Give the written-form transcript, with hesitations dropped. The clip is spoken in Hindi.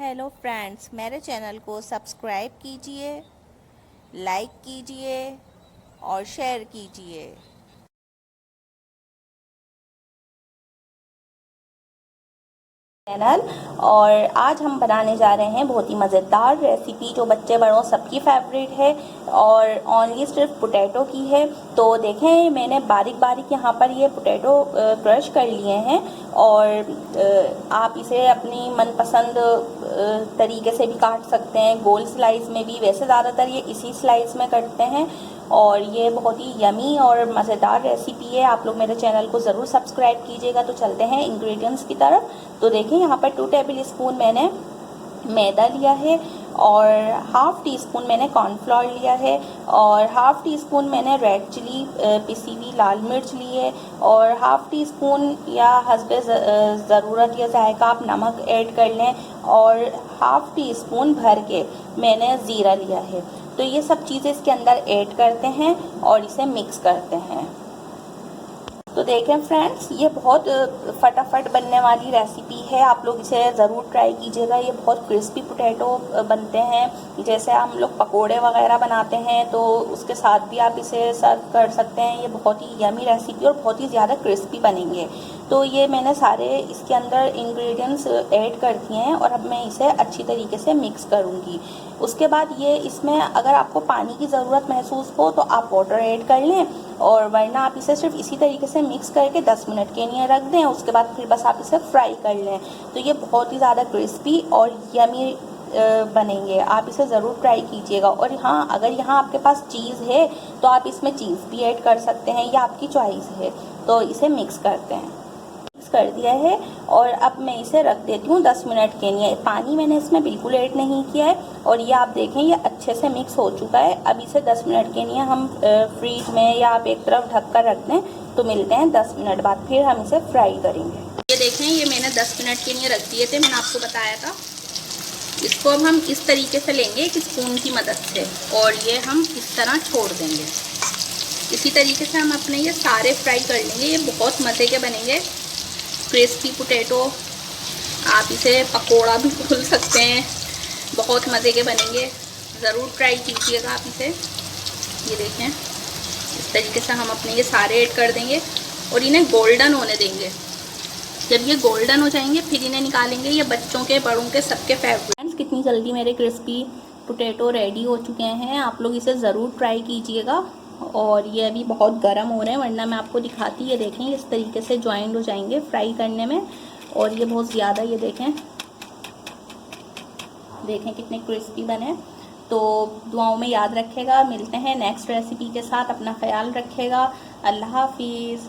हेलो फ्रेंड्स, मेरे चैनल को सब्सक्राइब कीजिए, लाइक कीजिए और शेयर कीजिए। चैनल। और आज हम बनाने जा रहे हैं बहुत ही मज़ेदार रेसिपी जो बच्चे बड़ों सबकी फेवरेट है और ओनली सिर्फ पोटैटो की है। तो देखें, मैंने बारीक बारीक यहाँ पर ये पोटैटो क्रश कर लिए हैं और आप इसे अपनी मनपसंद तरीके से भी काट सकते हैं, गोल स्लाइस में भी। वैसे ज़्यादातर ये इसी स्लाइस में कटते हैं और ये बहुत ही यमी और मज़ेदार रेसिपी है। आप लोग मेरे चैनल को ज़रूर सब्सक्राइब कीजिएगा। तो चलते हैं इंग्रेडिएंट्स की तरफ। तो देखें, यहाँ पर 2 टेबल स्पून मैंने मैदा लिया है और हाफ़ टी स्पून मैंने कॉर्नफ्लोर लिया है और हाफ़ टी स्पून मैंने रेड चिली पिसी हुई लाल मिर्च ली है और हाफ़ टी स्पून या हस्बे ज़रूरत या जायका आप नमक ऐड कर लें और हाफ़ टी स्पून भर के मैंने ज़ीरा लिया है। तो ये सब चीज़ें इसके अंदर ऐड करते हैं और इसे मिक्स करते हैं। तो देखें फ्रेंड्स, ये बहुत फटाफट बनने वाली रेसिपी है। आप लोग इसे ज़रूर ट्राई कीजिएगा। ये बहुत क्रिस्पी पोटैटो बनते हैं। जैसे हम लोग पकोड़े वगैरह बनाते हैं तो उसके साथ भी आप इसे सर्व कर सकते हैं। ये बहुत ही यमी रेसिपी और बहुत ही ज़्यादा क्रिस्पी बनेंगे। तो ये मैंने सारे इसके अंदर इंग्रेडिएंट्स ऐड कर दिए हैं और अब मैं इसे अच्छी तरीके से मिक्स करूँगी। उसके बाद ये इसमें अगर आपको पानी की ज़रूरत महसूस हो तो आप वाटर ऐड कर लें और वरना आप इसे सिर्फ इसी तरीके से मिक्स करके 10 मिनट के लिए रख दें। उसके बाद फिर बस आप इसे फ्राई कर लें। तो ये बहुत ही ज़्यादा क्रिस्पी और यमी बनेंगे। आप इसे ज़रूर ट्राई कीजिएगा। और हाँ, अगर यहाँ आपके पास चीज़ है तो आप इसमें चीज़ भी ऐड कर सकते हैं, या आपकी चॉइस है। तो इसे मिक्स करते हैं। मिक्स कर दिया है और अब मैं इसे रख देती हूँ 10 मिनट के लिए। पानी मैंने इसमें बिल्कुल ऐड नहीं किया है और ये आप देखें, ये अच्छे से मिक्स हो चुका है। अब इसे 10 मिनट के लिए हम फ्रीज में या आप एक तरफ ढक कर रख दें। तो मिलते हैं 10 मिनट बाद, फिर हम इसे फ्राई करेंगे। ये देखें, ये मैंने 10 मिनट के लिए रख दिए थे, मैंने आपको बताया था। इसको अब हम इस तरीके से लेंगे एक स्पून की मदद से और ये हम इस तरह छोड़ देंगे। इसी तरीके से हम अपने ये सारे फ्राई कर लेंगे। ये बहुत मज़े के बनेंगे क्रिस्पी पोटैटो। आप इसे पकोड़ा भी बोल सकते हैं, बहुत मज़े के बनेंगे। ज़रूर ट्राई कीजिएगा आप इसे। ये देखें, इस तरीके से हम अपने ये सारे ऐड कर देंगे और इन्हें गोल्डन होने देंगे। जब ये गोल्डन हो जाएंगे फिर इन्हें निकालेंगे। ये बच्चों के बड़ों के सबके फेवरेट। कितनी जल्दी मेरे क्रिस्पी पोटैटो रेडी हो चुके हैं। आप लोग इसे ज़रूर ट्राई कीजिएगा। और ये अभी बहुत गर्म हो रहे हैं, वरना मैं आपको दिखाती। ये देखें, इस तरीके से ज्वाइंट हो जाएंगे फ्राई करने में। और ये बहुत ज़्यादा, ये देखें कितने क्रिस्पी बने। तो दुआओं में याद रखेगा। मिलते हैं नेक्स्ट रेसिपी के साथ। अपना ख्याल रखेगा। अल्लाह हाफिज़।